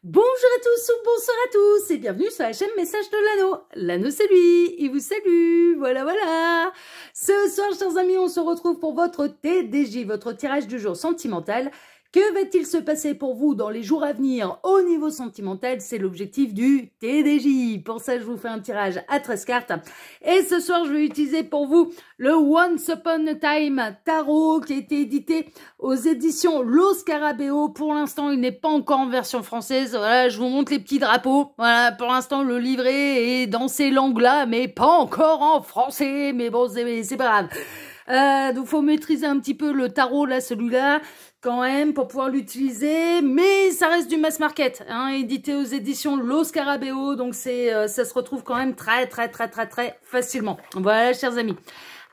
Bonjour à tous ou bonsoir à tous et bienvenue sur la chaîne Message de l'Anneau. L'Anneau c'est lui, il vous salue, voilà. Ce soir, chers amis, on se retrouve pour votre TDJ, votre tirage du jour sentimental. Que va-t-il se passer pour vous dans les jours à venir au niveau sentimental? C'est l'objectif du TDJ. Pour ça, je vous fais un tirage à 13 cartes. Et ce soir, je vais utiliser pour vous le Once Upon a Time Tarot qui a été édité aux éditions Lo Scarabeo. Pour l'instant, il n'est pas encore en version française. Voilà, je vous montre les petits drapeaux. Voilà, pour l'instant, le livret est dans ces langues-là, mais pas encore en français. Mais bon, c'est pas grave. Donc, faut maîtriser un petit peu le tarot, là, celui-là, quand même, pour pouvoir l'utiliser. Mais ça reste du mass market, hein, édité aux éditions Lo Scarabeo. Donc, ça se retrouve quand même très facilement. Voilà, chers amis.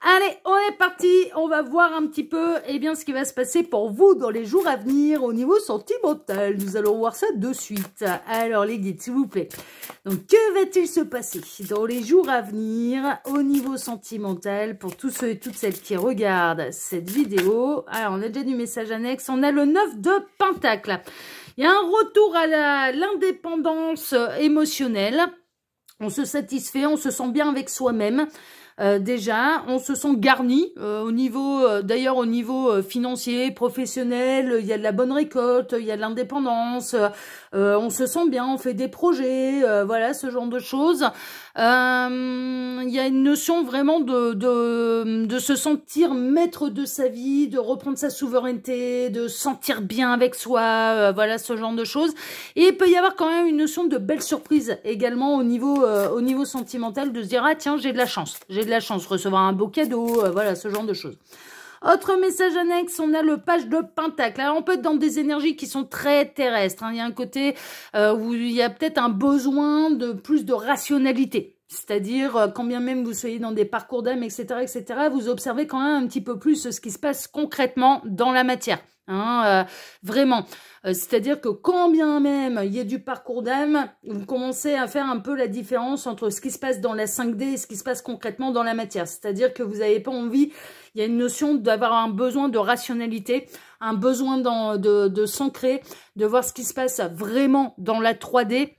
Allez, on est parti, on va voir un petit peu ce qui va se passer pour vous dans les jours à venir au niveau sentimental. Nous allons voir ça de suite. Alors les guides, s'il vous plaît. Donc que va-t-il se passer dans les jours à venir au niveau sentimental pour tous ceux et toutes celles qui regardent cette vidéo? Alors on a déjà du message annexe, on a le 9 de Pentacle. Il y a un retour à l'indépendance émotionnelle. On se satisfait, on se sent bien avec soi-même. Déjà, on se sent garni au niveau, d'ailleurs au niveau financier, professionnel, il y a de la bonne récolte, il y a de l'indépendance, on se sent bien, on fait des projets, voilà, ce genre de choses. Il y a une notion vraiment de se sentir maître de sa vie, de reprendre sa souveraineté, de se sentir bien avec soi, voilà, ce genre de choses. Et il peut y avoir quand même une notion de belle surprise également au niveau sentimental, de se dire, ah tiens, j'ai de la chance, recevoir un beau cadeau, voilà, ce genre de choses. Autre message annexe, on a le page de Pentacle. Alors, on peut être dans des énergies qui sont très terrestres, hein. Il y a un côté où il y a peut-être un besoin de plus de rationalité. C'est-à-dire, quand bien même vous soyez dans des parcours d'âme, etc., vous observez quand même un petit peu plus ce qui se passe concrètement dans la matière. Hein, vraiment. C'est-à-dire que quand bien même il y a du parcours d'âme, vous commencez à faire un peu la différence entre ce qui se passe dans la 5D et ce qui se passe concrètement dans la matière. C'est-à-dire que vous n'avez pas envie, il y a une notion d'avoir un besoin de rationalité, un besoin de s'ancrer, de voir ce qui se passe vraiment dans la 3D,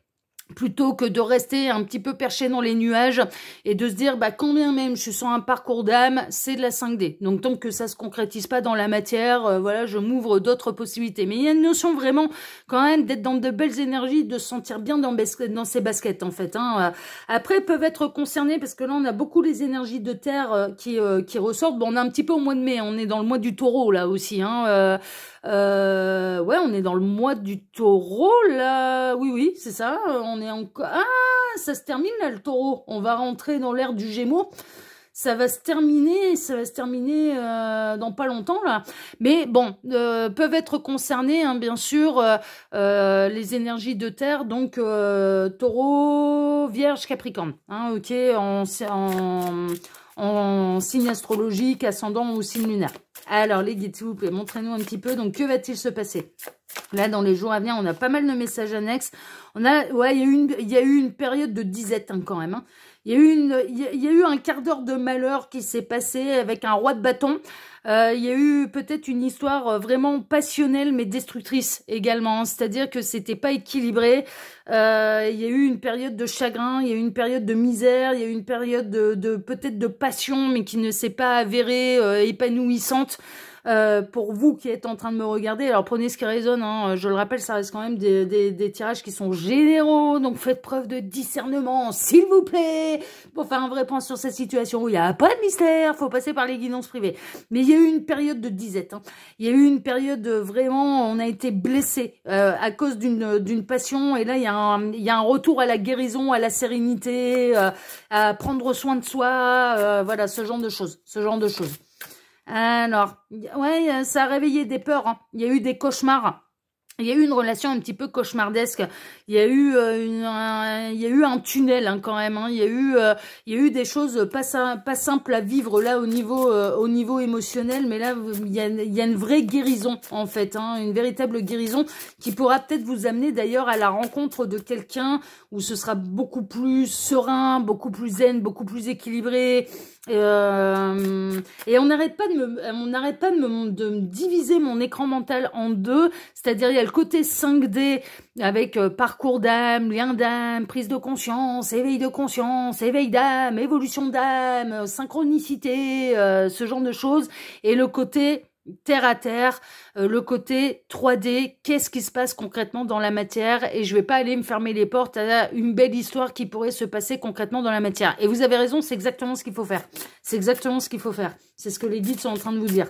plutôt que de rester un petit peu perché dans les nuages et de se dire, bah, quand bien même je suis sur un parcours d'âme, c'est de la 5D. Donc, tant que ça se concrétise pas dans la matière, voilà, je m'ouvre d'autres possibilités. Mais il y a une notion vraiment, quand même, d'être dans de belles énergies, de se sentir bien dans ses baskets, en fait, hein. Après, peuvent être concernés, parce que là, on a beaucoup les énergies de terre qui ressortent. Bon, on est un petit peu au mois de mai, on est dans le mois du taureau, là, aussi, hein. Ouais, on est dans le mois du taureau, là. Oui, c'est ça. On est encore... Ah, ça se termine, là, le taureau. On va rentrer dans l'ère du Gémeaux. Ça va se terminer dans pas longtemps, là. Mais bon, peuvent être concernés, hein, bien sûr, les énergies de terre, donc taureau, vierge, capricorne. Hein, ok, en signe astrologique, ascendant ou signe lunaire. Alors, les guides, s'il vous plaît, montrez-nous un petit peu. Donc, que va-t-il se passer? Là, dans les jours à venir, on a pas mal de messages annexes. Ouais, il y a eu une période de disette, hein, quand même, hein. Il y a eu un quart d'heure de malheur qui s'est passé avec un roi de bâton. Il y a eu peut-être une histoire vraiment passionnelle mais destructrice également. C'est-à-dire que c'était pas équilibré. Il y a eu une période de chagrin, il y a eu une période de misère, il y a eu une période peut-être de passion mais qui ne s'est pas avérée épanouissante. Pour vous qui êtes en train de me regarder, alors prenez ce qui résonne, hein, je le rappelle, ça reste quand même des tirages qui sont généraux, donc faites preuve de discernement, s'il vous plaît, pour faire un vrai point sur cette situation où il n'y a pas de mystère, faut passer par les guidances privées. Mais il y a eu une période de disette, hein. Il y a eu une période vraiment, on a été blessé à cause d'une passion, et là il y a un retour à la guérison, à la sérénité, à prendre soin de soi, voilà, ce genre de choses. Alors, ouais, ça a réveillé des peurs, hein. Il y a eu des cauchemars. Il y a eu une relation un petit peu cauchemardesque. Il y a eu un tunnel, hein, quand même, hein. Il y a eu des choses pas simples à vivre là au niveau émotionnel, mais là il y a une vraie guérison en fait, hein, une véritable guérison qui pourra peut-être vous amener d'ailleurs à la rencontre de quelqu'un où ce sera beaucoup plus serein, beaucoup plus zen, beaucoup plus équilibré. Et on n'arrête pas de me diviser mon écran mental en deux, c'est-à-dire il y a le le côté 5D avec parcours d'âme, lien d'âme, prise de conscience, éveil d'âme, évolution d'âme, synchronicité, ce genre de choses. Et le côté terre à terre, le côté 3D, qu'est-ce qui se passe concrètement dans la matière, et je vais pas aller me fermer les portes à une belle histoire qui pourrait se passer concrètement dans la matière. Et vous avez raison, c'est exactement ce qu'il faut faire. C'est exactement ce qu'il faut faire. C'est ce que les guides sont en train de vous dire.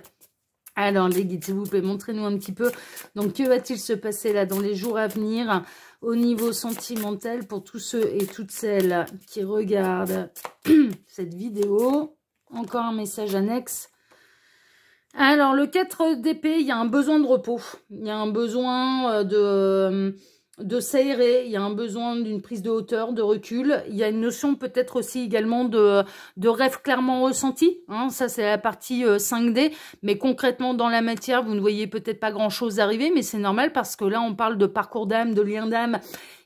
Alors les guides, s'il vous plaît, montrez-nous un petit peu. Donc que va-t-il se passer là dans les jours à venir au niveau sentimental pour tous ceux et toutes celles qui regardent cette vidéo? Encore un message annexe. Alors, le 4 d'épée, il y a un besoin de repos. Il y a un besoin de s'aérer. Il y a un besoin d'une prise de hauteur, de recul. Il y a une notion peut-être aussi également de rêve clairement ressenti. Hein, ça, c'est la partie 5D. Mais concrètement, dans la matière, vous ne voyez peut-être pas grand-chose arriver. Mais c'est normal parce que là, on parle de parcours d'âme, de lien d'âme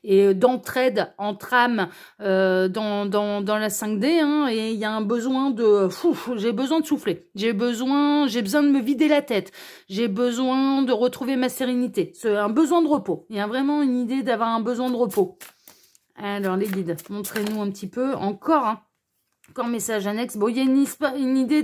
et d'entraide entre âmes dans la 5D, hein, et il y a un besoin de... j'ai besoin de souffler, j'ai besoin de me vider la tête, j'ai besoin de retrouver ma sérénité, c'est un besoin de repos, il y a vraiment une idée d'avoir un besoin de repos. Alors les guides, montrez-nous un petit peu, encore message annexe. Bon, il y a une idée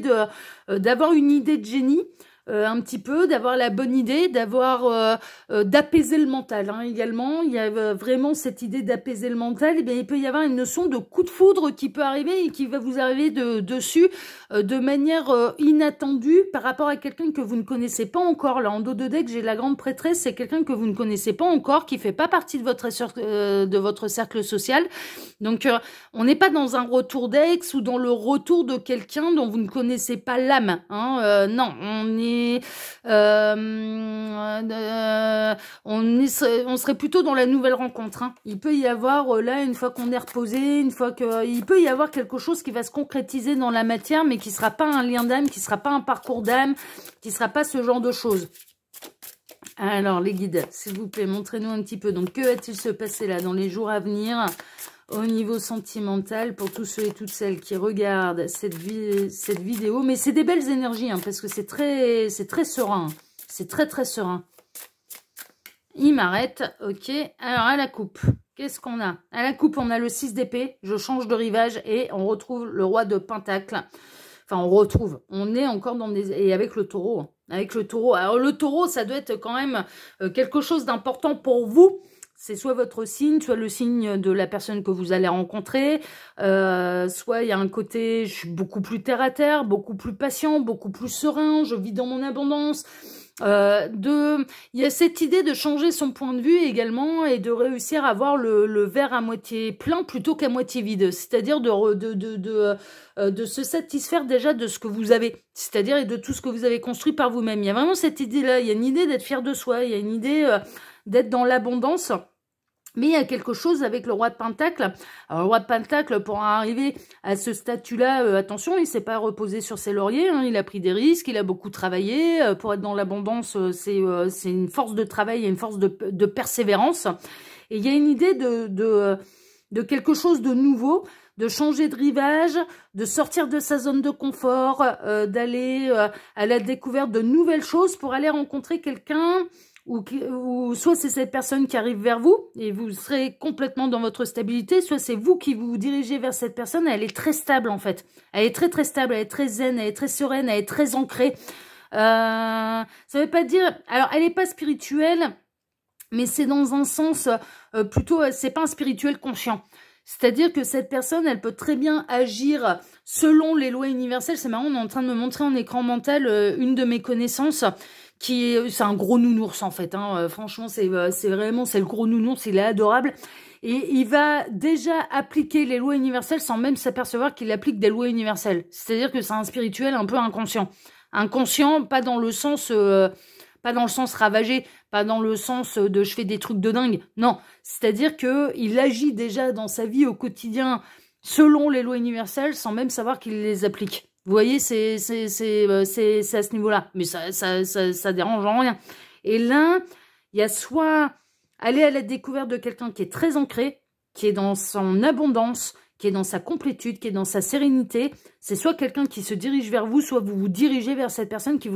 d'avoir une idée de génie, un petit peu, d'avoir la bonne idée, d'avoir d'apaiser le mental, hein, également. Il y a vraiment cette idée d'apaiser le mental. Et bien, il peut y avoir une notion de coup de foudre qui peut arriver et qui va vous arriver dessus de manière inattendue par rapport à quelqu'un que vous ne connaissez pas encore. Là, en dos de deck, j'ai la grande prêtresse, c'est quelqu'un que vous ne connaissez pas encore, qui fait pas partie de votre cercle social. Donc, on n'est pas dans un retour d'ex ou dans le retour de quelqu'un dont vous ne connaissez pas l'âme. Hein, non, on serait plutôt dans la nouvelle rencontre. Hein. Il peut y avoir, là, une fois qu'on est reposé, il peut y avoir quelque chose qui va se concrétiser dans la matière, mais qui ne sera pas un lien d'âme, qui ne sera pas un parcours d'âme, qui ne sera pas ce genre de choses. Alors, les guides, s'il vous plaît, montrez-nous un petit peu. Donc, que va-t-il se passer là dans les jours à venir au niveau sentimental pour tous ceux et toutes celles qui regardent cette vidéo? Mais c'est des belles énergies, hein, parce que c'est très serein. C'est très serein. Il m'arrête, ok. Alors, à la coupe, qu'est-ce qu'on a? À la coupe, on a le 6 d'épée. Je change de rivage et on retrouve le roi de pentacle. Enfin, on est encore dans des... Et avec le taureau. Avec le taureau. Alors, le taureau, ça doit être quand même quelque chose d'important pour vous. C'est soit votre signe, soit le signe de la personne que vous allez rencontrer. Soit il y a un côté, je suis beaucoup plus terre à terre, beaucoup plus patient, beaucoup plus serein, je vis dans mon abondance. Il y a cette idée de changer son point de vue également et de réussir à voir le verre à moitié plein plutôt qu'à moitié vide. C'est-à-dire de se satisfaire déjà de ce que vous avez. C'est-à-dire et de tout ce que vous avez construit par vous-même. Il y a vraiment cette idée-là. Il y a une idée d'être fier de soi. Il y a une idée d'être dans l'abondance. Mais il y a quelque chose avec le roi de Pentacle. Alors, le roi de Pentacle, pour arriver à ce statut-là, attention, il ne s'est pas reposé sur ses lauriers, hein, il a pris des risques, il a beaucoup travaillé. Pour être dans l'abondance, c'est une force de travail et une force de persévérance. Et il y a une idée de quelque chose de nouveau, de changer de rivage, de sortir de sa zone de confort, d'aller à la découverte de nouvelles choses pour aller rencontrer quelqu'un... Ou soit c'est cette personne qui arrive vers vous et vous serez complètement dans votre stabilité, soit c'est vous qui vous dirigez vers cette personne. Elle est très stable en fait. Elle est très stable, elle est très zen, elle est très sereine, elle est très ancrée. Ça veut pas dire... Alors, elle n'est pas spirituelle, mais c'est dans un sens plutôt... C'est pas un spirituel conscient. C'est-à-dire que cette personne, elle peut très bien agir selon les lois universelles. C'est marrant, on est en train de me montrer en écran mental une de mes connaissances... c'est un gros nounours en fait, hein. Franchement c'est le gros nounours, il est adorable et il va déjà appliquer les lois universelles sans même s'apercevoir qu'il applique des lois universelles. C'est-à-dire que c'est un spirituel un peu inconscient, pas dans le sens ravagé, pas dans le sens de je fais des trucs de dingue, non, c'est-à-dire que il agit déjà dans sa vie au quotidien selon les lois universelles sans même savoir qu'il les applique. Vous voyez, c'est à ce niveau-là. Mais ça dérange en rien. Et là, il y a soit aller à la découverte de quelqu'un qui est très ancré, qui est dans son abondance, qui est dans sa complétude, qui est dans sa sérénité. C'est soit quelqu'un qui se dirige vers vous, soit vous vous dirigez vers cette personne qui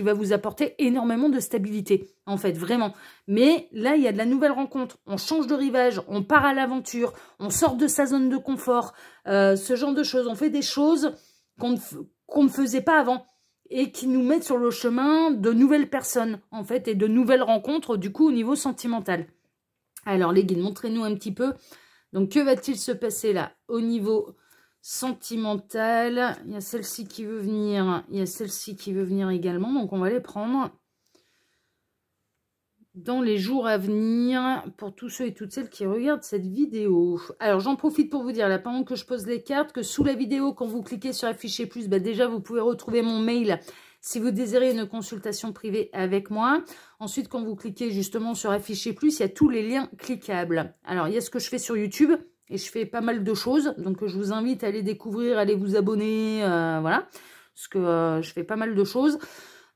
va vous apporter énormément de stabilité, en fait, vraiment. Mais là, il y a de la nouvelle rencontre. On change de rivage, on part à l'aventure, on sort de sa zone de confort, ce genre de choses. On fait des choses qu'on ne faisait pas avant et qui nous mettent sur le chemin de nouvelles personnes, en fait, et de nouvelles rencontres, du coup, au niveau sentimental. Alors, les guides, montrez-nous un petit peu. Donc, que va-t-il se passer là, au niveau sentimental? Il y a celle-ci qui veut venir, il y a celle-ci qui veut venir également, donc on va les prendre dans les jours à venir, pour tous ceux et toutes celles qui regardent cette vidéo. Alors, j'en profite pour vous dire, là, pendant que je pose les cartes, que sous la vidéo, quand vous cliquez sur afficher plus, bah, déjà, vous pouvez retrouver mon mail si vous désirez une consultation privée avec moi. Ensuite, quand vous cliquez justement sur afficher plus, il y a tous les liens cliquables. Alors, il y a ce que je fais sur YouTube, et je fais pas mal de choses, donc je vous invite à aller découvrir, à aller vous abonner, voilà, parce que je fais pas mal de choses.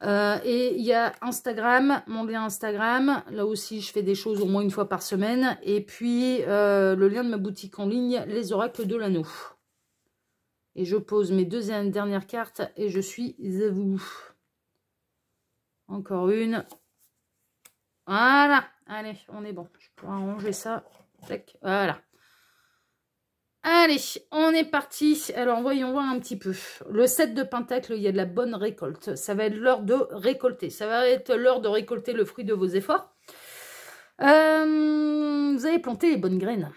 Et il y a Instagram, mon lien Instagram. Là aussi, je fais des choses au moins une fois par semaine. Et puis, le lien de ma boutique en ligne, les oracles de l'anneau. Et je pose mes deux dernières cartes et je suis à vous. Encore une. Voilà. Allez, on est bon. Je pourrais arranger ça. Tac. Voilà. Allez, on est parti. Alors, voyons voir un petit peu. Le 7 de Pentacle, il y a de la bonne récolte. Ça va être l'heure de récolter. Ça va être l'heure de récolter le fruit de vos efforts. Vous avez planté les bonnes graines.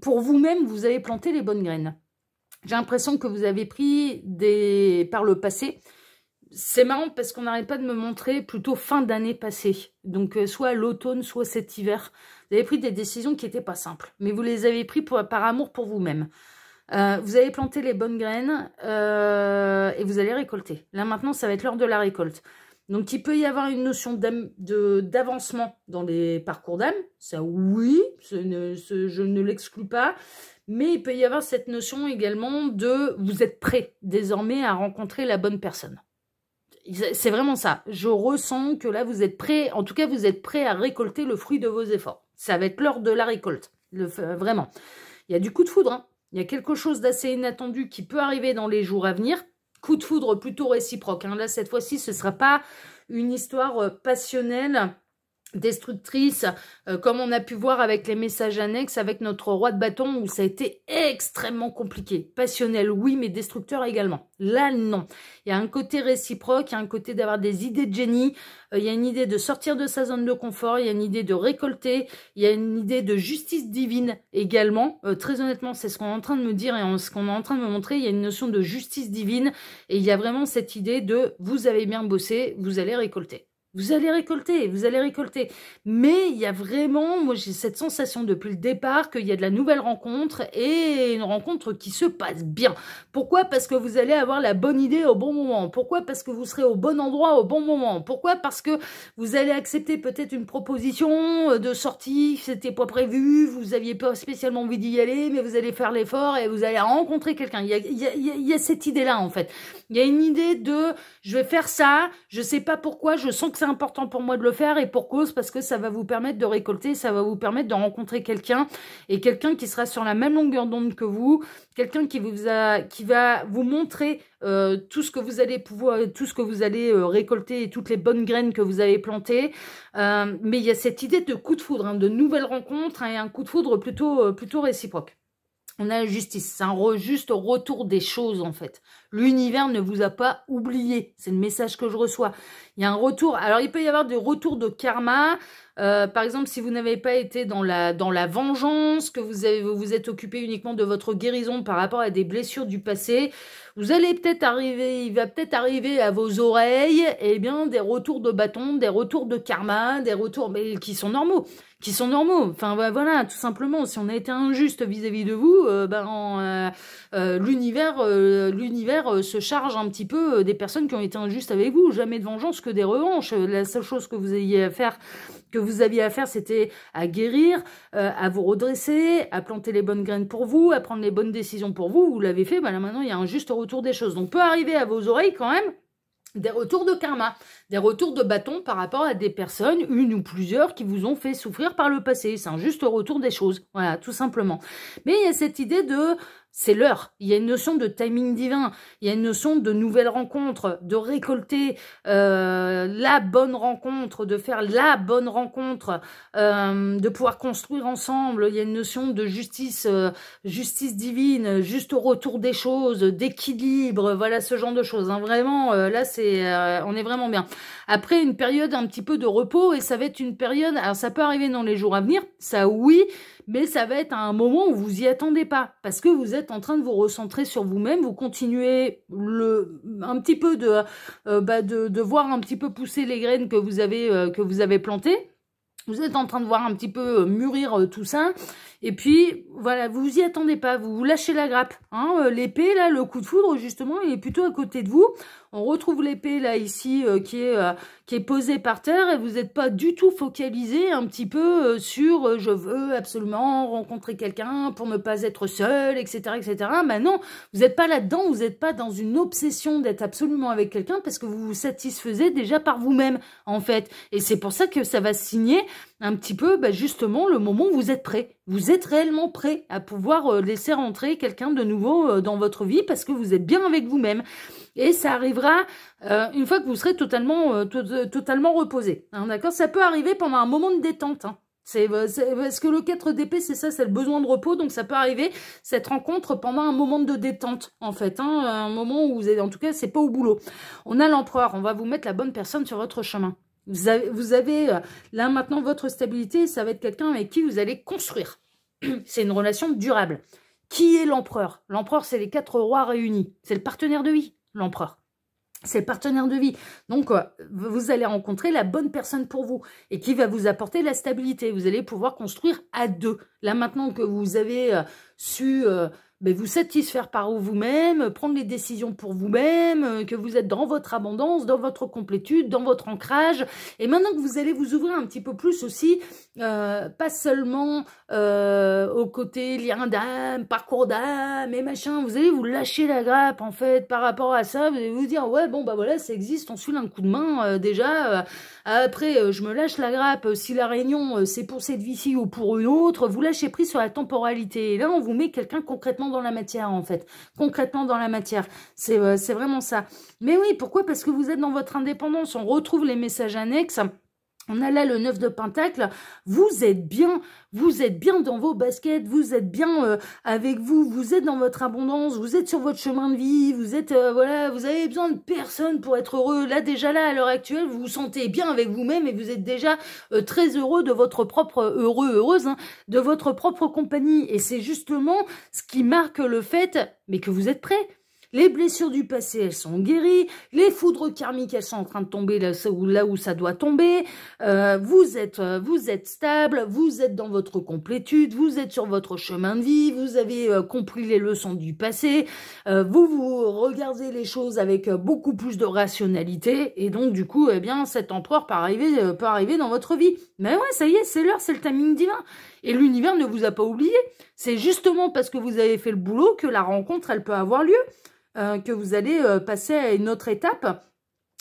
Pour vous-même, vous avez planté les bonnes graines. J'ai l'impression que vous avez pris par le passé. C'est marrant parce qu'on n'arrête pas de me montrer plutôt fin d'année passée. Donc, soit l'automne, soit cet hiver. Vous avez pris des décisions qui n'étaient pas simples. Mais vous les avez pris par amour pour vous-même. Vous avez planté les bonnes graines et vous allez récolter. Là, maintenant, ça va être l'heure de la récolte. Donc, il peut y avoir une notion d'avancement dans les parcours d'âme. Ça, oui, je ne l'exclus pas. Mais il peut y avoir cette notion également de vous êtes prêt désormais à rencontrer la bonne personne. C'est vraiment ça. Je ressens que là, vous êtes prêt, en tout cas, vous êtes prêt à récolter le fruit de vos efforts. Ça va être l'heure de la récolte, vraiment. Il y a du coup de foudre, hein. Il y a quelque chose d'assez inattendu qui peut arriver dans les jours à venir. Coup de foudre plutôt réciproque, hein. Là, cette fois-ci, ce ne sera pas une histoire passionnelle, destructrice, comme on a pu voir avec les messages annexes, avec notre roi de bâton, où ça a été extrêmement compliqué. Passionnel, oui, mais destructeur également. Là, non. Il y a un côté réciproque, il y a un côté d'avoir des idées de génie, il y a une idée de sortir de sa zone de confort, il y a une idée de récolter, il y a une idée de justice divine également. Très honnêtement, c'est ce qu'on est en train de me dire et ce qu'on est en train de me montrer. Il y a une notion de justice divine et il y a vraiment cette idée de vous avez bien bossé, vous allez récolter. Vous allez récolter, vous allez récolter. Mais il y a vraiment, moi j'ai cette sensation depuis le départ qu'il y a de la nouvelle rencontre et une rencontre qui se passe bien. Pourquoi? Parce que vous allez avoir la bonne idée au bon moment. Pourquoi? Parce que vous serez au bon endroit au bon moment. Pourquoi? Parce que vous allez accepter peut-être une proposition de sortie, c'était pas prévu, vous aviez pas spécialement envie d'y aller, mais vous allez faire l'effort et vous allez rencontrer quelqu'un. Il y a cette idée-là en fait. Il y a une idée de je vais faire ça, je sais pas pourquoi, je sens que c'est important pour moi de le faire et pour cause parce que ça va vous permettre de récolter, ça va vous permettre de rencontrer quelqu'un et quelqu'un qui sera sur la même longueur d'onde que vous, quelqu'un qui va vous montrer tout ce que vous allez pouvoir, tout ce que vous allez récolter et toutes les bonnes graines que vous avez plantées. Mais il y a cette idée de coup de foudre, hein, de nouvelles rencontres et un coup de foudre plutôt réciproque. On a la justice, c'est un juste retour des choses en fait. L'univers ne vous a pas oublié, c'est le message que je reçois. Il y a un retour, alors il peut y avoir des retours de karma, par exemple si vous n'avez pas été dans la vengeance, que vous êtes occupé uniquement de votre guérison par rapport à des blessures du passé, vous allez peut-être arriver, il va peut-être arriver à vos oreilles, eh bien des retours de bâton, des retours de karma, des retours mais qui sont normaux. Enfin voilà, tout simplement, si on a été injuste vis-à-vis de vous, l'univers se charge un petit peu des personnes qui ont été injustes avec vous. Jamais de vengeance que des revanches. La seule chose que vous aviez à faire, c'était à guérir, à vous redresser, à planter les bonnes graines pour vous, à prendre les bonnes décisions pour vous. Vous l'avez fait, là maintenant il y a un juste retour des choses. Donc peut arriver à vos oreilles quand même des retours de karma, des retours de bâton par rapport à des personnes, une ou plusieurs, qui vous ont fait souffrir par le passé. C'est un juste retour des choses, voilà, tout simplement. Mais il y a cette idée de c'est l'heure. Il y a une notion de timing divin, il y a une notion de nouvelle rencontre, de récolter la bonne rencontre, de faire la bonne rencontre, de pouvoir construire ensemble. Il y a une notion de justice, justice divine, juste au retour des choses, d'équilibre, voilà ce genre de choses. Hein. Vraiment, là, on est vraiment bien. Après, une période un petit peu de repos, et ça va être une période, alors ça peut arriver dans les jours à venir, ça oui, mais ça va être à un moment où vous y attendez pas, parce que vous êtes en train de vous recentrer sur vous-même, vous continuez un petit peu de voir un petit peu pousser les graines que vous avez plantées. Vous êtes en train de voir un petit peu mûrir tout ça. Et puis, voilà, vous vous y attendez pas. Vous lâchez la grappe. Hein. L'épée, là, le coup de foudre, justement, il est plutôt à côté de vous. On retrouve l'épée, là, ici, qui est posée par terre. Et vous n'êtes pas du tout focalisé un petit peu sur je veux absolument rencontrer quelqu'un pour ne pas être seul, etc., etc. Ben non, vous n'êtes pas là-dedans. Vous n'êtes pas dans une obsession d'être absolument avec quelqu'un parce que vous vous satisfaisez déjà par vous-même, en fait. Et c'est pour ça que ça va signer un petit peu, justement, le moment où vous êtes prêt. Vous êtes réellement prêt à pouvoir laisser rentrer quelqu'un de nouveau dans votre vie parce que vous êtes bien avec vous-même. Et ça arrivera une fois que vous serez totalement reposé. Hein, d'accord ? Ça peut arriver pendant un moment de détente. Hein. C'est parce que le 4 d'épée, c'est ça, c'est le besoin de repos. Donc ça peut arriver, cette rencontre, pendant un moment de détente, en fait. Hein, un moment où vous êtes, en tout cas, c'est pas au boulot. On a l'empereur, on va vous mettre la bonne personne sur votre chemin. Vous avez là maintenant votre stabilité, ça va être quelqu'un avec qui vous allez construire. C'est une relation durable. Qui est l'empereur? L'empereur, c'est les 4 rois réunis. C'est le partenaire de vie, l'empereur. C'est le partenaire de vie. Donc, vous allez rencontrer la bonne personne pour vous et qui va vous apporter la stabilité. Vous allez pouvoir construire à 2. Là, maintenant que vous avez su vous satisfaire par vous-même, prendre les décisions pour vous-même, que vous êtes dans votre abondance, dans votre complétude, dans votre ancrage. Et maintenant que vous allez vous ouvrir un petit peu plus aussi, pas seulement au côté lien d'âme, parcours d'âme et machin, vous allez vous lâcher la grappe en fait par rapport à ça. Vous allez vous dire, ouais, bon, voilà, ça existe, on se file un coup de main déjà. Après, je me lâche la grappe. Si la réunion, c'est pour cette vie-ci ou pour une autre, vous lâchez prise sur la temporalité. Et là, on vous met quelqu'un concrètement dans la matière, en fait. Concrètement dans la matière. C'est vraiment ça. Mais oui, pourquoi? Parce que vous êtes dans votre indépendance. On retrouve les messages annexes. On a là le 9 de Pentacle, vous êtes bien dans vos baskets, vous êtes bien avec vous, vous êtes dans votre abondance, vous êtes sur votre chemin de vie, vous êtes, voilà, vous avez besoin de personne pour être heureux. Là, déjà là, à l'heure actuelle, vous vous sentez bien avec vous-même et vous êtes déjà très heureux de votre propre, heureuse, hein, de votre propre compagnie. Et c'est justement ce qui marque le fait, mais que vous êtes prêts. Les blessures du passé, elles sont guéries. Les foudres karmiques, elles sont en train de tomber là où ça doit tomber. Vous êtes stable, vous êtes dans votre complétude, vous êtes sur votre chemin de vie, vous avez compris les leçons du passé. Vous regardez les choses avec beaucoup plus de rationalité. Et donc, du coup, eh bien, cet empereur peut arriver dans votre vie. Mais ouais, ça y est, c'est l'heure, c'est le timing divin. Et l'univers ne vous a pas oublié. C'est justement parce que vous avez fait le boulot que la rencontre, elle peut avoir lieu. Que vous allez passer à une autre étape,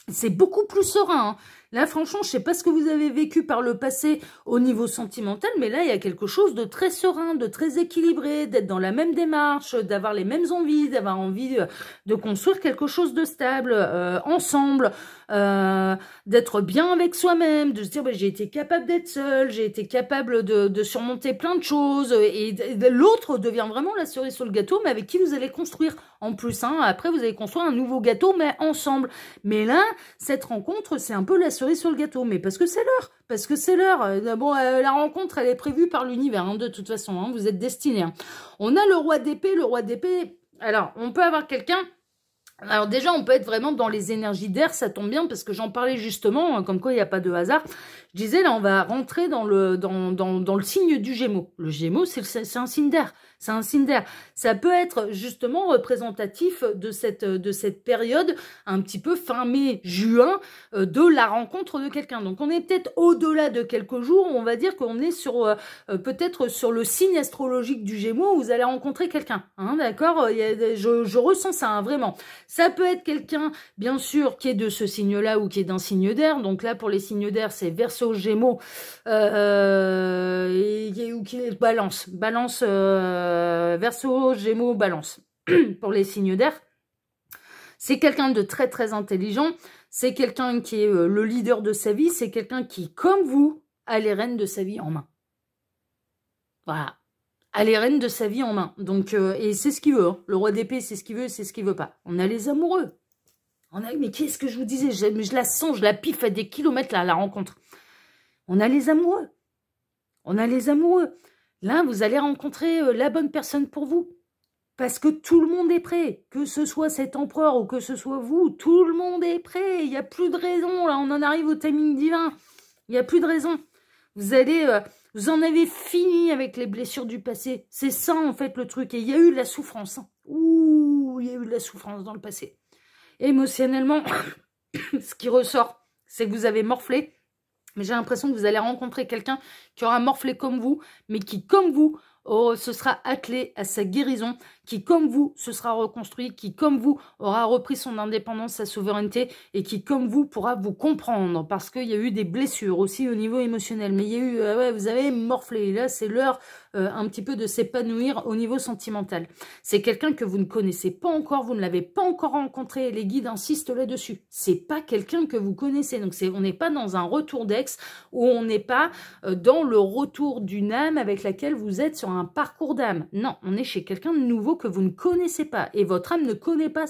c'est beaucoup plus serein. Hein. Là, franchement, je ne sais pas ce que vous avez vécu par le passé au niveau sentimental, mais là, il y a quelque chose de très serein, de très équilibré, d'être dans la même démarche, d'avoir les mêmes envies, d'avoir envie de construire quelque chose de stable ensemble, d'être bien avec soi-même, de se dire j'ai été capable d'être seule, j'ai été capable de surmonter plein de choses, et l'autre devient vraiment la cerise sur le gâteau, mais avec qui vous allez construire en plus. Hein. Après, vous allez construire un nouveau gâteau, mais ensemble. Mais là, cette rencontre, c'est un peu la cerise sur le gâteau, mais parce que c'est l'heure. Parce que c'est l'heure. Bon, la rencontre, elle est prévue par l'univers, hein, de toute façon. Hein, vous êtes destinés. Hein. On a le roi d'épée. Le roi d'épée, alors, on peut avoir quelqu'un... Alors déjà, on peut être vraiment dans les énergies d'air, ça tombe bien, parce que j'en parlais justement, comme quoi il n'y a pas de hasard. Je disais, là, on va rentrer dans le signe du Gémeaux. Le Gémeaux, c'est un signe d'air. C'est un signe d'air. Ça peut être justement représentatif de cette période, un petit peu fin mai, juin, de la rencontre de quelqu'un. Donc on est peut-être au-delà de quelques jours, on va dire qu'on est sur peut-être sur le signe astrologique du Gémeaux où vous allez rencontrer quelqu'un. Hein, d'accord? Je ressens ça, hein, vraiment. Ça peut être quelqu'un, bien sûr, qui est de ce signe-là ou qui est d'un signe d'air. Donc là, pour les signes d'air, c'est Verseau, Gémeaux, qui est Balance. Balance, Verseau, Gémeaux, Balance. Pour les signes d'air. C'est quelqu'un de très très intelligent. C'est quelqu'un qui est le leader de sa vie. C'est quelqu'un qui, comme vous, a les rênes de sa vie en main. Voilà. A les rênes de sa vie en main. Donc, et c'est ce qu'il veut. Hein. Le roi d'épée, c'est ce qu'il veut, c'est ce qu'il veut pas. On a les amoureux. Mais qu'est-ce que je vous disais, je la sens, je la piffe à des kilomètres là, à la rencontre. On a les amoureux. On a les amoureux. Là, vous allez rencontrer la bonne personne pour vous. Parce que tout le monde est prêt. Que ce soit cet empereur ou que ce soit vous, tout le monde est prêt. Il n'y a plus de raison. Là, on en arrive au timing divin. Il n'y a plus de raison. Vous en avez fini avec les blessures du passé. C'est ça, en fait, le truc. Et il y a eu de la souffrance. Hein. Ouh, il y a eu de la souffrance dans le passé. Émotionnellement, ce qui ressort, c'est que vous avez morflé. Mais j'ai l'impression que vous allez rencontrer quelqu'un qui aura morflé comme vous, mais qui, comme vous, se sera attelé à sa guérison, qui, comme vous, se sera reconstruit, qui, comme vous, aura repris son indépendance, sa souveraineté, et qui, comme vous, pourra vous comprendre, parce qu'il y a eu des blessures aussi au niveau émotionnel. Mais il y a eu, ouais, vous avez morflé, là, c'est l'heure un petit peu de s'épanouir au niveau sentimental. C'est quelqu'un que vous ne connaissez pas encore, vous ne l'avez pas encore rencontré, les guides insistent là-dessus. C'est pas quelqu'un que vous connaissez, donc on n'est pas dans un retour d'ex, ou on n'est pas dans le retour d'une âme avec laquelle vous êtes sur un parcours d'âme. Non, on est chez quelqu'un de nouveau que vous ne connaissez pas, et votre âme ne connaît pas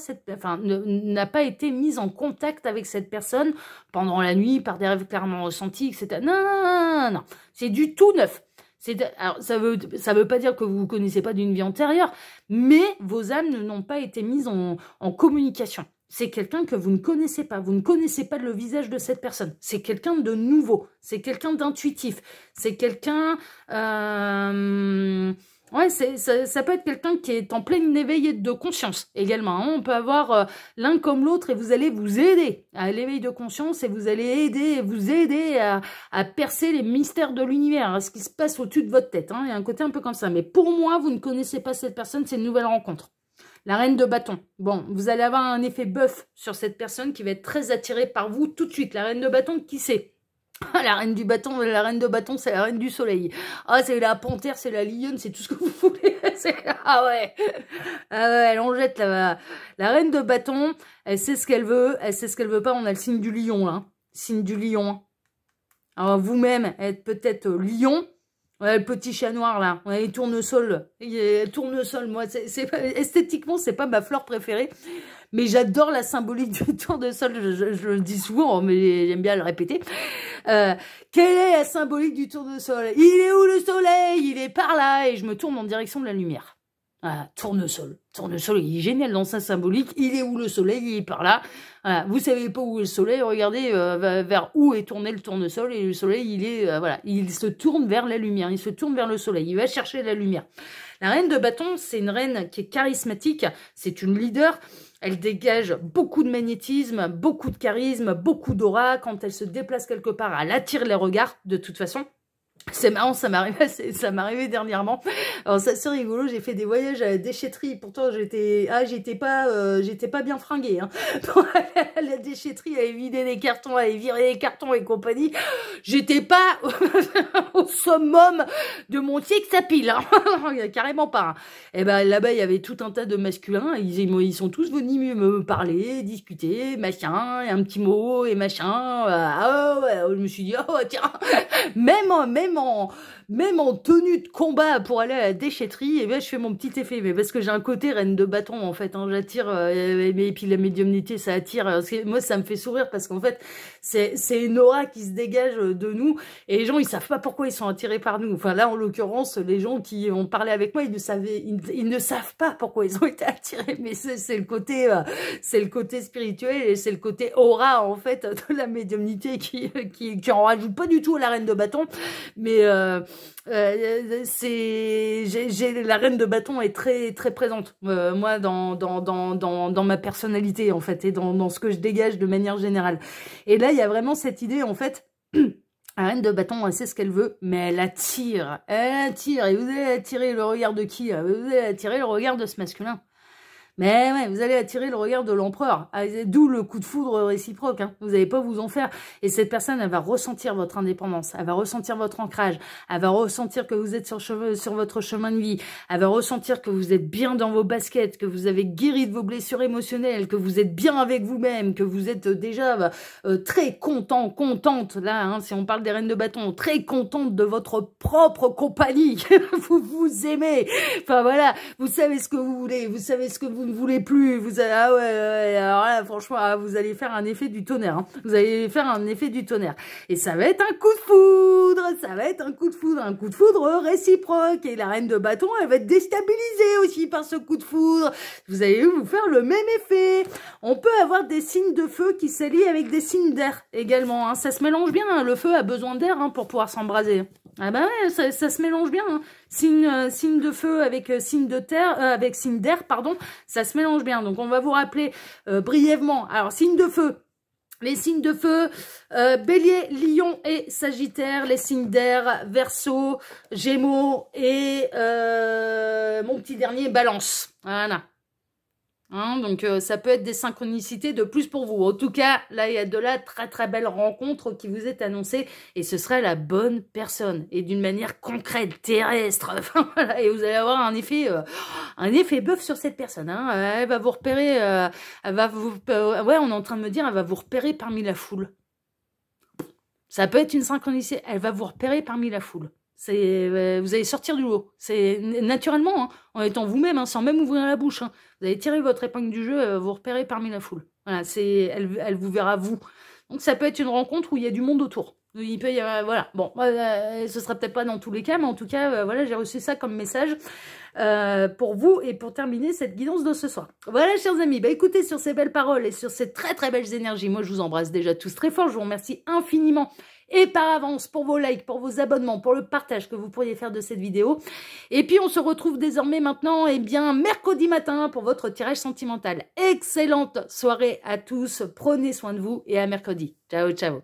n'a pas été mise en contact avec cette personne pendant la nuit, par des rêves clairement ressentis, etc. Non, non, non, non, non. C'est du tout neuf. Alors, ça veut pas dire que vous ne connaissez pas d'une vie antérieure, mais vos âmes n'ont pas été mises en communication. C'est quelqu'un que vous ne connaissez pas. Vous ne connaissez pas le visage de cette personne. C'est quelqu'un de nouveau. C'est quelqu'un d'intuitif. C'est quelqu'un... Ouais, ça peut être quelqu'un qui est en plein éveil de conscience également. Hein. On peut avoir l'un comme l'autre et vous allez vous aider à l'éveil de conscience et vous allez vous aider à percer les mystères de l'univers, à ce qui se passe au-dessus de votre tête. Hein. Il y a un côté un peu comme ça. Mais pour moi, vous ne connaissez pas cette personne, c'est une nouvelle rencontre. La reine de bâton. Bon, vous allez avoir un effet bœuf sur cette personne qui va être très attirée par vous tout de suite. La reine de bâton, qui c'est? La reine du bâton, la reine de bâton, c'est la reine du soleil. Ah, c'est la panthère, c'est la lionne, c'est tout ce que vous voulez. Ah ouais. Ah ouais, elle en jette là. La reine de bâton, elle sait ce qu'elle veut, elle sait ce qu'elle veut pas. On a le signe du lion, là. Signe du lion. Alors, vous-même, êtes peut-être lion. Ouais, le petit chat noir, là. Ouais, les tournesols. Tournesol, moi, esthétiquement, c'est pas ma fleur préférée. Mais j'adore la symbolique du tournesol. Je le dis souvent, mais j'aime bien le répéter. Quelle est la symbolique du tournesol? Il est où le soleil? Il est par là. Et je me tourne en direction de la lumière. Voilà, tournesol. Tournesol, il est génial dans sa symbolique. Il est où le soleil? Il est par là. Voilà, vous savez pas où est le soleil? Regardez vers où est tourné le tournesol. Et le soleil, il est voilà, il se tourne vers la lumière. Il se tourne vers le soleil. Il va chercher la lumière. La reine de bâton, c'est une reine qui est charismatique. C'est une leader. Elle dégage beaucoup de magnétisme, beaucoup de charisme, beaucoup d'aura. Quand elle se déplace quelque part, elle attire les regards, de toute façon. C'est marrant, ça m'est arrivé dernièrement. Alors ça c'est rigolo, j'ai fait des voyages à la déchetterie. Pourtant j'étais pas bien fringuée. Hein. Pour aller à la déchetterie, aller vider des cartons, aller virer les cartons et compagnie. J'étais pas au summum de mon sex appeal. Hein. Carrément pas. Hein. Et ben là-bas il y avait tout un tas de masculins. Ils sont tous venus me parler, discuter, machin, et un petit mot et machin. Ah ouais, je me suis dit oh tiens, même en tenue de combat pour aller à la déchetterie, et bien je fais mon petit effet, mais parce que j'ai un côté reine de bâton en fait, hein, j'attire, et puis la médiumnité ça attire, moi ça me fait sourire parce qu'en fait c'est une aura qui se dégage de nous, et les gens ils savent pas pourquoi ils sont attirés par nous, enfin là en l'occurrence les gens qui ont parlé avec moi ils ne savent pas pourquoi ils ont été attirés, mais c'est le côté spirituel et c'est le côté aura en fait de la médiumnité qui en rajoute pas du tout à la reine de bâton. Mais la reine de bâton est très très présente moi dans ma personnalité en fait et dans ce que je dégage de manière générale. Et là il y a vraiment cette idée en fait. La reine de bâton, elle sait ce qu'elle veut, mais elle attire. Et vous allez attirer le regard de qui? Vous allez attirer le regard de ce masculin. Mais ouais, vous allez attirer le regard de l'empereur. D'où le coup de foudre réciproque. Hein. Vous n'allez pas vous en faire. Et cette personne, elle va ressentir votre indépendance. Elle va ressentir votre ancrage. Elle va ressentir que vous êtes sur votre chemin de vie. Elle va ressentir que vous êtes bien dans vos baskets, que vous avez guéri de vos blessures émotionnelles, que vous êtes bien avec vous-même, que vous êtes déjà très contente, là, hein, si on parle des reines de bâton, très contente de votre propre compagnie. Vous vous aimez. Enfin voilà, vous savez ce que vous voulez, vous savez ce que vous ne voulez plus, vous allez, ah ouais, alors là, franchement, vous allez faire un effet du tonnerre, hein. Vous allez faire un effet du tonnerre. Et ça va être un coup de foudre, ça va être un coup de foudre réciproque. Et la reine de bâton, elle va être déstabilisée aussi par ce coup de foudre. Vous allez vous faire le même effet. On peut avoir des signes de feu qui s'allient avec des signes d'air également, hein. Ça se mélange bien, hein. Le feu a besoin d'air, hein, pour pouvoir s'embraser. Ah bah ouais, ça se mélange bien, hein. Signe de feu avec signe de terre, avec signe d'air, pardon, ça se mélange bien. Donc on va vous rappeler brièvement. Alors signe de feu, les signes de feu, Bélier, Lion et Sagittaire. Les signes d'air, Verseau, Gémeaux et mon petit dernier, Balance. Voilà. Hein, donc ça peut être des synchronicités de plus pour vous. En tout cas, là, il y a de la très belle rencontre qui vous est annoncée et ce serait la bonne personne et d'une manière concrète, terrestre. Enfin, voilà, et vous allez avoir un effet bœuf sur cette personne. Hein. Elle va vous repérer, elle va vous, ouais, on est en train de me dire, elle va vous repérer parmi la foule. Ça peut être une synchronicité. Elle va vous repérer parmi la foule. Vous allez sortir du lot. C'est naturellement, hein, en étant vous-même, hein, sans même ouvrir la bouche. Hein. Vous allez tirer votre épingle du jeu, vous repérez parmi la foule. Voilà, elle vous verra vous. Donc ça peut être une rencontre où il y a du monde autour. Il peut y avoir, voilà. Bon, ce sera peut-être pas dans tous les cas, mais en tout cas, voilà, j'ai reçu ça comme message pour vous et pour terminer cette guidance de ce soir. Voilà, chers amis, bah écoutez, sur ces belles paroles et sur ces très belles énergies, moi je vous embrasse déjà tous très fort. Je vous remercie infiniment et par avance pour vos likes, pour vos abonnements, pour le partage que vous pourriez faire de cette vidéo. Et puis on se retrouve désormais maintenant, eh bien, mercredi matin pour votre tirage sentimental. Excellente soirée à tous, prenez soin de vous et à mercredi. Ciao, ciao.